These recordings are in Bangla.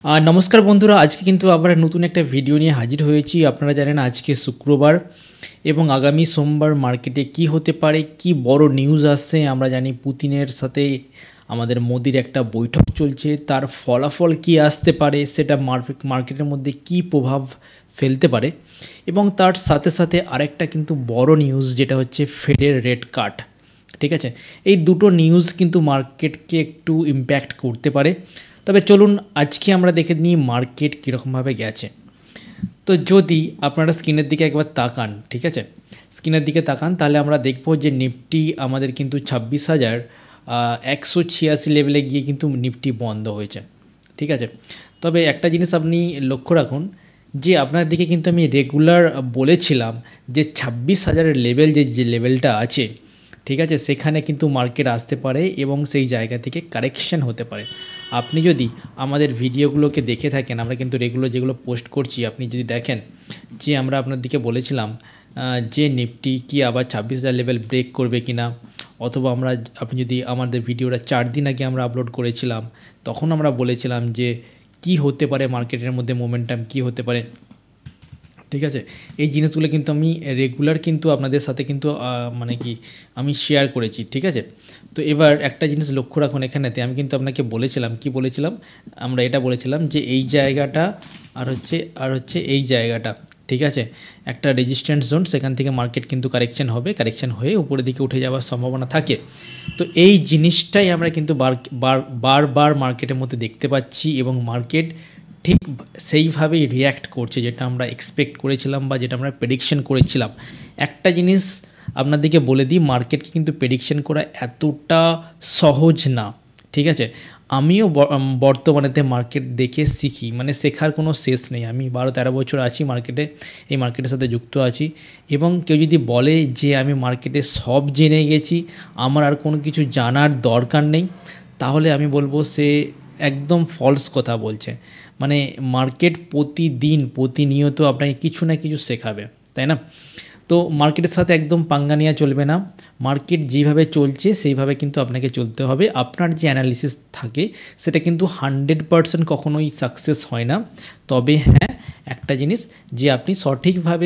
নমস্কার বন্ধুরা, আজকে কিন্তু আবার নতুন একটা ভিডিও নিয়ে হাজির হয়েছি। আপনারা জানেন আজকে শুক্রবার এবং আগামী সোমবার মার্কেটে কি হতে পারে, কি বড় নিউজ আসছে। আমরা জানি পুতিনের সাথে আমাদের মোদির একটা বৈঠক চলছে, তার ফলাফল কি আসতে পারে, সেটা মার্কেটের মধ্যে কি প্রভাব ফেলতে পারে। এবং তার সাথে সাথে আরেকটা কিন্তু বড় নিউজ, যেটা হচ্ছে ফেডের রেট কাট। ঠিক আছে, এই দুটো নিউজ কিন্তু মার্কেটকে একটু ইম্প্যাক্ট করতে পারে। তবে চলুন আজকে আমরা দেখে নিই মার্কেট কীরকমভাবে গেছে। তো যদি আপনারা স্ক্রিনের দিকে একবার তাকান, ঠিক আছে, স্ক্রিনের দিকে তাকান, তাহলে আমরা দেখব যে নিফটি আমাদের কিন্তু 26,186 লেভেলে গিয়ে কিন্তু নিফটি বন্ধ হয়েছে। ঠিক আছে, তবে একটা জিনিস আপনি লক্ষ্য রাখুন যে আপনার দিকে কিন্তু আমি রেগুলার বলেছিলাম যে 26,000 লেভেল, যে লেভেলটা আছে, ঠিক আছে, সেখানে কিন্তু মার্কেট আসতে পারে এবং সেই জায়গা থেকে কারেকশন হতে পারে। আপনি যদি আমাদের ভিডিওগুলোকে দেখে থাকেন, আমরা কিন্তু রেগুলার যেগুলো পোস্ট করছি, আপনি যদি দেখেন যে আমরা আপনার দিকে বলেছিলাম যে নিফটি কি আবার 26,000 লেভেল ব্রেক করবে কিনা, অথবা আপনি যদি আমাদের ভিডিওটা 4 দিন আগে আমরা আপলোড করেছিলাম, তখন আমরা বলেছিলাম যে কি হতে পারে মার্কেটের মধ্যে, মোমেন্টাম কি হতে পারে। ঠিক আছে, এই জিনিসগুলো কিন্তু আমি রেগুলার কিন্তু আপনাদের সাথে কিন্তু মানে কি আমি শেয়ার করেছি। ঠিক আছে, তো এবার একটা জিনিস লক্ষ্য রাখুন, এখানেতে আমি কিন্তু আপনাকে বলেছিলাম, কি বলেছিলাম, আমরা এটা বলেছিলাম যে এই জায়গাটা আর হচ্ছে এই জায়গাটা, ঠিক আছে, একটা রেজিস্ট্যান্স জোন, সেখান থেকে মার্কেট কিন্তু কারেকশন হবে, কারেকশন হয়ে উপরের দিকে উঠে যাওয়ার সম্ভাবনা থাকে। তো এই জিনিসটাই আমরা কিন্তু বারবার মার্কেটের মধ্যে দেখতে পাচ্ছি এবং মার্কেট ঠিক সেইভাবেই রিয়্যাক্ট করছে, যেটা আমরা এক্সপেক্ট করেছিলাম বা যেটা আমরা প্রেডিকশন করেছিলাম। একটা জিনিস আপনাদেরকে বলে দিই, মার্কেটকে কিন্তু প্রেডিকশন করা এতটা সহজ না। ঠিক আছে, আমিও বর্তমানেতে মার্কেট দেখে শিখি, মানে শেখার কোনো শেষ নেই। আমি 12-13 বছর আছি মার্কেটে, এই মার্কেটের সাথে যুক্ত আছি। এবং কেউ যদি বলে যে আমি মার্কেটে সব জেনে গেছি, আমার আর কোনো কিছু জানার দরকার নেই, তাহলে আমি বলবো সে একদম ফলস কথা বলছে। মানে মার্কেট প্রতিনিয়ত আপনাকে কিছু না কিছু শেখাবে, তাই না? তো মার্কেটের সাথে একদম পাঙ্গা নেওয়া চলবে না। মার্কেট যেভাবে চলছে সেইভাবে কিন্তু আপনাকে চলতে হবে। আপনার যে অ্যানালিসিস থাকে সেটা কিন্তু 100% কখনোই সাকসেস হয় না। তবে হ্যাঁ, একটা জিনিস, যে আপনি সঠিকভাবে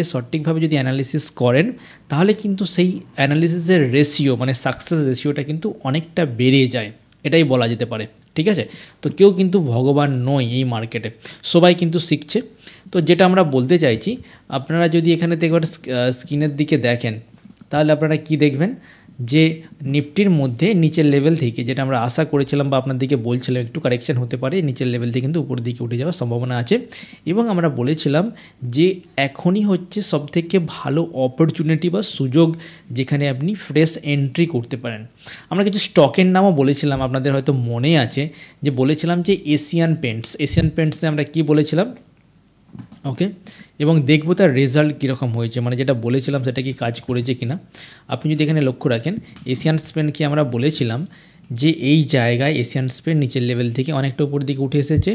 যদি অ্যানালিসিস করেন, তাহলে কিন্তু সেই অ্যানালিসিসের রেশিও, মানে সাকসেস রেশিওটা কিন্তু অনেকটা বেড়ে যায়, এটাই বলা যেতে পারে। ঠিক আছে, তো কেউ কিন্তু ভগবান নয় এই মার্কেটে, সবাই কিন্তু শিখছে। তো যেটা আমরা বলতে চাইছি, আপনারা যদি এখানে একবার স্ক্রিনের দিকে দেখেন, তাহলে আপনারা কি দেখবেন যে নিফটির মধ্যে নিচের লেভেল থেকে, যেটা আমরা আশা করেছিলাম বা আপনাদেরকে বলছিলাম একটু কারেকশন হতে পারে, নিচের লেভেল থেকে কিন্তু উপরের দিকে উঠে যাওয়ার সম্ভাবনা আছে। এবং আমরা বলেছিলাম যে এখনই হচ্ছে সবথেকে ভালো অপরচুনিটি বা সুযোগ, যেখানে আপনি ফ্রেশ এন্ট্রি করতে পারেন। আমরা কিছু স্টকের নামও বলেছিলাম, আপনাদের হয়তো মনে আছে যে বলেছিলাম যে এশিয়ান পেন্টসে আমরা কি বলেছিলাম, ওকে, এবং দেখবো তার রেজাল্ট কীরকম হয়েছে, মানে যেটা বলেছিলাম সেটা কি কাজ করেছে কিনা। আপনি যদি এখানে লক্ষ্য রাখেন, এশিয়ান পেন্টকে আমরা বলেছিলাম যে এই জায়গায় এশিয়ান পেন্ট নিচের লেভেল থেকে অনেকটা উপর দিকে উঠে এসেছে,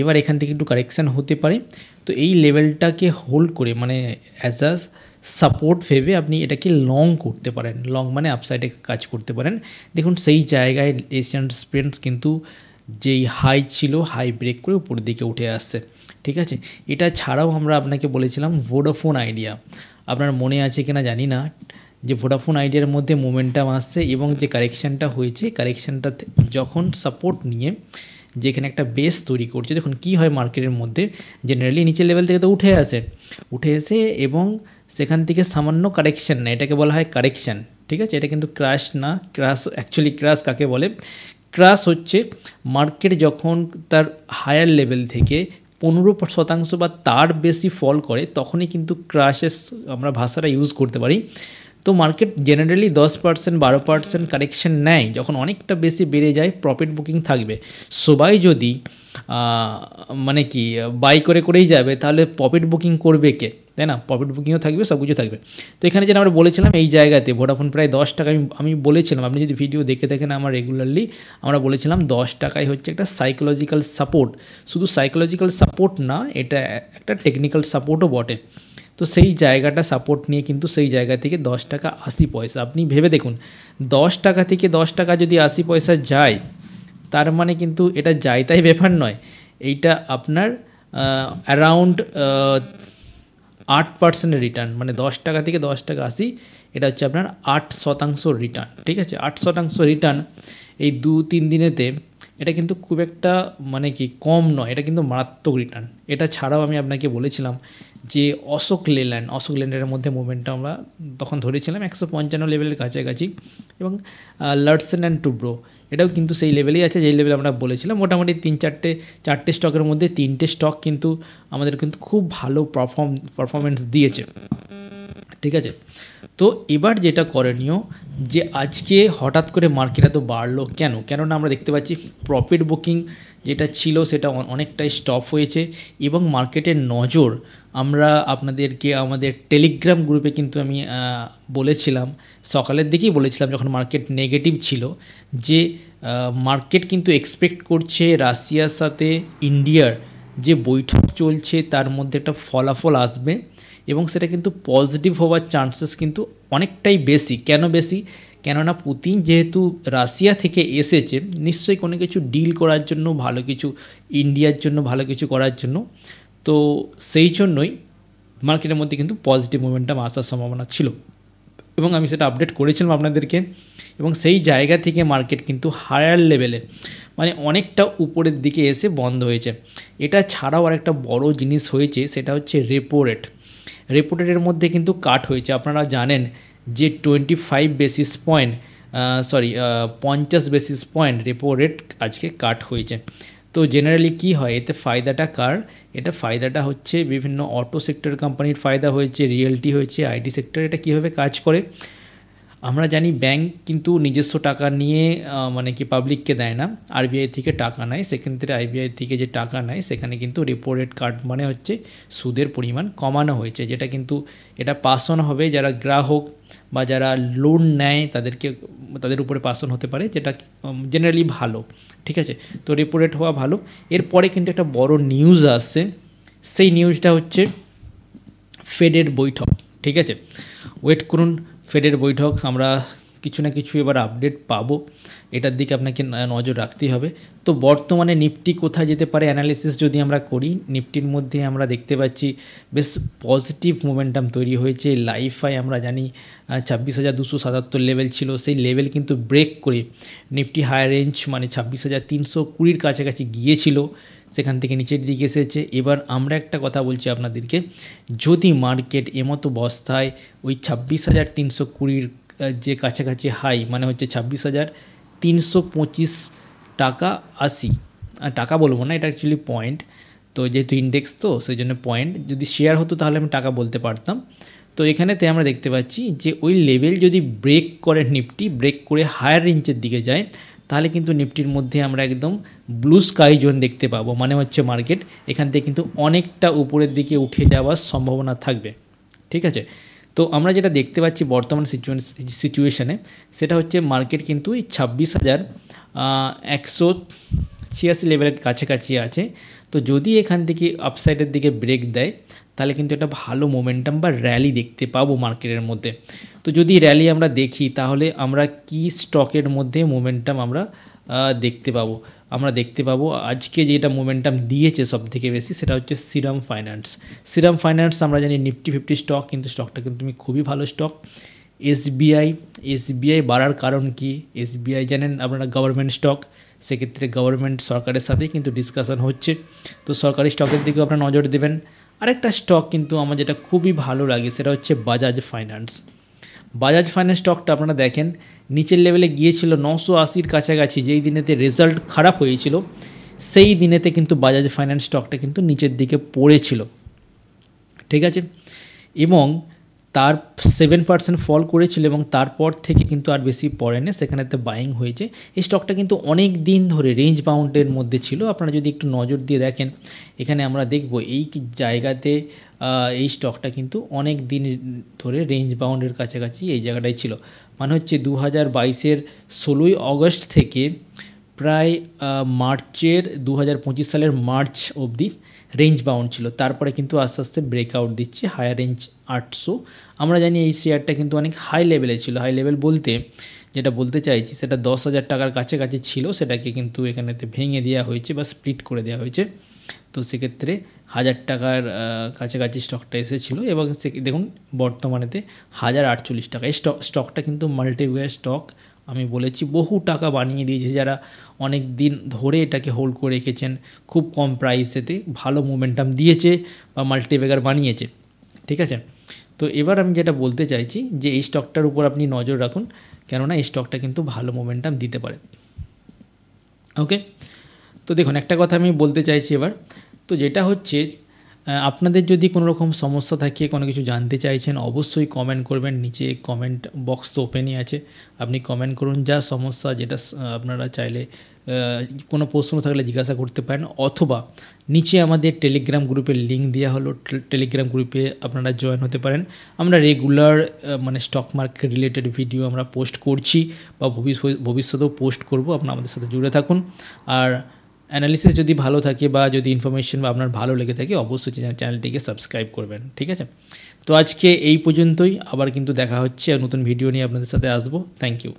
এবার এখান থেকে একটু কারেকশান হতে পারে। তো এই লেভেলটাকে হোল্ড করে, মানে অ্যাজ আ সাপোর্ট ভেবে আপনি এটাকে লং করতে পারেন, লং মানে আপসাইডে কাজ করতে পারেন। দেখুন সেই জায়গায় এশিয়ান পেন্টস কিন্তু যেই হাই ছিল, হাই ব্রেক করে উপরের দিকে উঠে আসছে। ঠিক আছে, এটা ছাড়াও আমরা আপনাকে বলেছিলাম ভোডাফোন আইডিয়া, আপনার মনে আছে কিনা জানি না, যে ভোডাফোন আইডিয়ার মধ্যে মোমেন্টাম আসছে এবং যে কারেকশানটা হয়েছে, কারেকশানটা যখন সাপোর্ট নিয়ে যেখানে একটা বেস তৈরি করছে, দেখুন কী হয় মার্কেটের মধ্যে, জেনারেলি নিচের লেভেল থেকে তো উঠে আসে এবং সেখান থেকে সামান্য কারেকশান নেয়, এটাকে বলা হয় কারেকশান। ঠিক আছে, এটা কিন্তু ক্র্যাশ না। অ্যাকচুয়ালি ক্র্যাশ কাকে বলে? ক্র্যাশ হচ্ছে মার্কেট যখন তার হায়ার লেভেল থেকে 15% বা তার বেশি ফল করে, তখনই কিন্তু ক্র্যাশের আমরা ভাষাটা ইউজ করতে পারি। তো মার্কেট জেনারেলি 10% 12% কারেকশন নেয়, যখন অনেকটা বেশি বেড়ে যায় প্রফিট বুকিং থাকবে। সবাই যদি মানে কি বাই করেই যাবে, তাহলে প্রফিট বুকিং করবে কে, তাই না? প্রফিট বুকিংও থাকবে, সব কিছু থাকবে। তো এখানে যেটা আমরা বলেছিলাম, এই জায়গাতে ভোডাফোন প্রায় 10 টাকা, আমি বলেছিলাম, আপনি যদি ভিডিও দেখে থাকেন আমার রেগুলারলি, আমরা বলেছিলাম 10 টাকায় হচ্ছে একটা সাইকোলজিক্যাল সাপোর্ট। শুধু সাইকোলজিক্যাল সাপোর্ট না, এটা একটা টেকনিক্যাল সাপোর্টও বটে। তো সেই জায়গাটা সাপোর্ট নিয়ে কিন্তু সেই জায়গা থেকে 10 টাকা 80 পয়সা, আপনি ভেবে দেখুন, 10 টাকা থেকে 10 টাকা যদি 80 পয়সা যায়, তার মানে কিন্তু এটা যায় তাই ব্যাপার নয়, এইটা আপনার অ্যারাউন্ড 8% রিটার্ন, মানে 10 টাকা থেকে 10 টাকা 80, এটা হচ্ছে আপনার 8% রিটার্ন। ঠিক আছে, 8% রিটার্ন এই 2-3 দিনেতে, এটা কিন্তু খুব একটা মানে কি কম নয়, এটা কিন্তু মারাত্মক রিটার্ন। এটা ছাড়াও আমি আপনাকে বলেছিলাম যে অশোক লেল্যান্ডের মধ্যে মুভমেন্টটা আমরা তখন ধরেছিলাম 155 লেভেলের কাছাকাছি, এবং লার্সেন অ্যান্ড টুব্রো এটাও কিন্তু সেই লেভেলেই আছে যেই লেভেল আমরা বলেছিলাম। মোটামুটি 3-4টে স্টকের মধ্যে 3টে স্টক কিন্তু আমাদের কিন্তু খুব ভালো পারফরমেন্স দিয়েছে। ঠিক আছে, তো এবার যেটা করণীয়, যে আজকে হঠাৎ করে মার্কেট এত বাড়লো কেন? কেননা আমরা দেখতে পাচ্ছি প্রফিট বুকিং যেটা ছিল সেটা অনেকটাই স্টপ হয়েছে, এবং মার্কেটের নজর আমরা আপনাদেরকে আমাদের টেলিগ্রাম গ্রুপে কিন্তু আমি বলেছিলাম, সকালের দিকেই বলেছিলাম যখন মার্কেট নেগেটিভ ছিল, যে মার্কেট কিন্তু এক্সপেক্ট করছে রাশিয়ার সাথে ইন্ডিয়ার যে বৈঠক চলছে তার মধ্যে একটা ফলাফল আসবে, এবং সেটা কিন্তু পজিটিভ হওয়ার চান্সেস কিন্তু অনেকটাই বেশি। কেন বেশি? কেননা পুতিন যেহেতু রাশিয়া থেকে এসেছে, নিশ্চয়ই কোনো কিছু ডিল করার জন্য, ভালো কিছু ইন্ডিয়ার জন্য ভালো কিছু করার জন্য, তো সেই জন্যই মার্কেটের মধ্যে কিন্তু পজিটিভ মোমেন্টাম আসার সম্ভাবনা ছিল, এবং আমি সেটা আপডেট করেছিলাম আপনাদেরকে। এবং সেই জায়গা থেকে মার্কেট কিন্তু হায়ার লেভেলে, মানে অনেকটা উপরের দিকে এসে বন্ধ হয়েছে। এটা ছাড়াও আরেকটা বড় জিনিস হয়েছে, সেটা হচ্ছে রেপো রেট। রেপো রেটের মধ্যে কিন্তু কাট হয়েছে। আপনারা জানেন যে 25 basis point 50 basis point repo rate আজকে কাট হয়েছে। তো জেনারেলি কি হয় এতে ফায়দাটা কার? এটা ফায়দাটা হচ্ছে বিভিন্ন অটো সেক্টর কোম্পানির ফায়দা হয়েছে, রিয়েলটি হয়েছে, আইটি সেক্টর। এটা কীভাবে কাজ করে আমরা জানি, ব্যাংক কিন্তু নিজস্ব টাকা নিয়ে মানে কি পাবলিককে দেয় না, আরবিআই থেকে টাকা নেয়। সেক্ষেত্রে আরবিআই থেকে যে টাকা নেয় সেখানে কিন্তু রেপো রেট কাট মানে হচ্ছে সুদের পরিমাণ কমানো হয়েছে, যেটা কিন্তু এটা পাস অন হবে যারা গ্রাহক বা যারা লোন নেয় তাদের উপরে পাস অন হতে পারে, যেটা জেনারেলি ভালো। ঠিক আছে, তো রেপো রেট হওয়া ভালো। এরপরে কিন্তু একটা বড় নিউজ আসছে, সেই নিউজটা হচ্ছে ফেডের বৈঠক। ঠিক আছে, ওয়েট করুন, ফেডের বৈঠক আমরা কিছু না কিছু এবার আপডেট পাবো, এটার দিকে আপনাকে নজর রাখতেই হবে। তো বর্তমানে নিফটি কোথায় যেতে পারে অ্যানালিসিস যদি আমরা করি, নিফটির মধ্যে আমরা দেখতে পাচ্ছি বেশ পজিটিভ মোমেন্টাম তৈরি হয়েছে। লাইফাই আমরা জানি 26,277 লেভেল ছিল, সেই লেভেল কিন্তু ব্রেক করে নিফটি হায়ার রেঞ্জ মানে 26,320 কাছাকাছি গিয়েছিল, সেখান থেকে নিচের দিকে এসেছে। এবার আমরা একটা কথা বলছি আপনাদেরকে, যদি মার্কেট এমতো অবস্থায় ওই 26,320 যে কাছাকাছি হাই মানে হচ্ছে 26,325 টাকা 80, টাকা বলবো না, এটা অ্যাকচুয়ালি পয়েন্ট, তো যেহেতু ইন্ডেক্স তো সেই জন্য পয়েন্ট, যদি শেয়ার হতো তাহলে আমি টাকা বলতে পারতাম। তো এখানেতে আমরা দেখতে পাচ্ছি যে ওই লেভেল যদি ব্রেক করে নিফটি, ব্রেক করে হায়ার রেঞ্জের দিকে যায়, তাহলে কিন্তু নিফটির মধ্যে আমরা একদম ব্লু স্কাই জোন দেখতে পাবো, মানে হচ্ছে মার্কেট এখান থেকে কিন্তু অনেকটা উপরের দিকে উঠে যাওয়ার সম্ভাবনা থাকবে। ঠিক আছে, তো আমরা যেটা দেখতে পাচ্ছি বর্তমান সিচুয়েশানে, সেটা হচ্ছে মার্কেট কিন্তু এই 26,186 লেভেলের কাছাকাছি আছে। তো যদি এখান থেকে আপসাইডের দিকে ব্রেক দেয়, তাহলে কিন্তু একটা ভালো মোমেন্টাম বা র্যালি দেখতে পাবো মার্কেটের মধ্যে। তো যদি র্যালি আমরা দেখি, তাহলে আমরা কি স্টকের মধ্যে মোমেন্টাম আমরা দেখতে পাবো? আমরা দেখতে পাবো আজকে যেটা মোমেন্টাম দিয়েছে সব থেকে বেশি, সেটা হচ্ছে শ্রীরাম ফাইন্যান্স। আমরা জানি নিফটি 50 স্টক, কিন্তু স্টকটা কিন্তু খুবই ভালো স্টক। এসবিআই বাড়ার কারণ কি? এসবিআই জানেন আপনারা গভর্নমেন্ট স্টক, সেক্ষেত্রে গভর্নমেন্ট সরকারের সাথেই কিন্তু ডিসকাশন হচ্ছে, তো সরকারি স্টকের দিকেও আপনারা নজর দেবেন। আরেকটা স্টক কিন্তু আমার যেটা খুবই ভালো লাগে, সেটা হচ্ছে বাজাজ ফাইন্যান্স স্টকটা আপনারা দেখেন নিচের লেভেলে গিয়েছিল 980 কাছাকাছি, যেই দিনেতে রেজাল্ট খারাপ হয়েছিল সেই দিনেতে কিন্তু বাজাজ ফাইন্যান্স স্টকটা কিন্তু নিচের দিকে পড়েছিল। ঠিক আছে, এবং তার 7% ফল করেছিল, এবং তারপর থেকে কিন্তু আর বেশি পড়েনি, সেখানেতে বাইং হয়েছে। এই স্টকটা কিন্তু অনেক দিন ধরে রেঞ্জ বাউন্ডের মধ্যে ছিল। আপনারা যদি একটু নজর দিয়ে দেখেন, এখানে আমরা দেখব এই জায়গাতে এই স্টকটা কিন্তু অনেক দিন ধরে রেঞ্জ বাউন্ডের কাছাকাছি এই জায়গাটাই ছিল, মানে হচ্ছে 2022-এর 16ই অগস্ট থেকে প্রায় মার্চের 2025 সালের মার্চ অবধি রেঞ্জ বাউন্ড ছিল। তারপরে কিন্তু আস্তে আস্তে ব্রেকআউট দিচ্ছে হায়ার রেঞ্জ 800। আমরা জানি এই শেয়ারটা কিন্তু অনেক হাই লেভেলে ছিল। হাই লেভেল বলতে যেটা বলতে চাইছি, সেটা 10,000 টাকার কাছাকাছি ছিল, সেটাকে কিন্তু এখানেতে ভেঙে দেওয়া হয়েছে বা স্প্লিট করে দেওয়া হয়েছে। তো সেক্ষেত্রে 1000 টাকার কাছাকাছি স্টকটা এসেছিলো এবং দেখুন বর্তমানেতে 1048 টাকা। এই স্টকটা কিন্তু মাল্টিওয়্যার স্টক, আমি বলেছি বহু টাকা বানিয়ে দিয়েছে যারা অনেক দিন ধরে এটাকে হোল্ড করে রেখেছেন, খুব কম প্রাইসেতে ভালো মোমেন্টাম দিয়েছে বা মাল্টিব্যাগার বানিয়েছে, ঠিক আছে। তো এবার আমি যেটা বলতে চাইছি যে এই স্টকটার উপর আপনি নজর রাখুন, কেননা এই স্টকটা কিন্তু ভালো মোমেন্টাম দিতে পারে। ওকে, তো দেখুন একটা কথা আমি বলতে চাইছি এবার, তো যেটা হচ্ছে আপনাদের যদি কোনো রকম সমস্যা থাকে, কোনো কিছু জানতে চাইছেন, অবশ্যই কমেন্ট করবেন। নিচে কমেন্ট বক্স তো ওপেনই আছে, আপনি কমেন্ট করুন যা সমস্যা, যেটা আপনারা চাইলে কোনো প্রশ্ন থাকলে জিজ্ঞাসা করতে পারেন, অথবা নিচে আমাদের টেলিগ্রাম গ্রুপের লিঙ্ক দেওয়া হলো, টেলিগ্রাম গ্রুপে আপনারা জয়েন হতে পারেন। আমরা রেগুলার মানে স্টক মার্কেট রিলেটেড ভিডিও আমরা পোস্ট করছি বা ভবিষ্যতেও পোস্ট করব, আপনারা আমাদের সাথে জুড়ে থাকুন। আর অ্যানালিসিস যদি ভালো থাকে বা যদি ইনফরমেশন বা আপনার ভালো লেগে থাকে, অবশ্যই চ্যানেলটিকে সাবস্ক্রাইব করবেন, ঠিক আছে। তো আজকে এই পর্যন্তই, আবার কিন্তু দেখা হচ্ছে, নতুন ভিডিও নিয়ে আপনাদের সাথে আসবো। Thank you.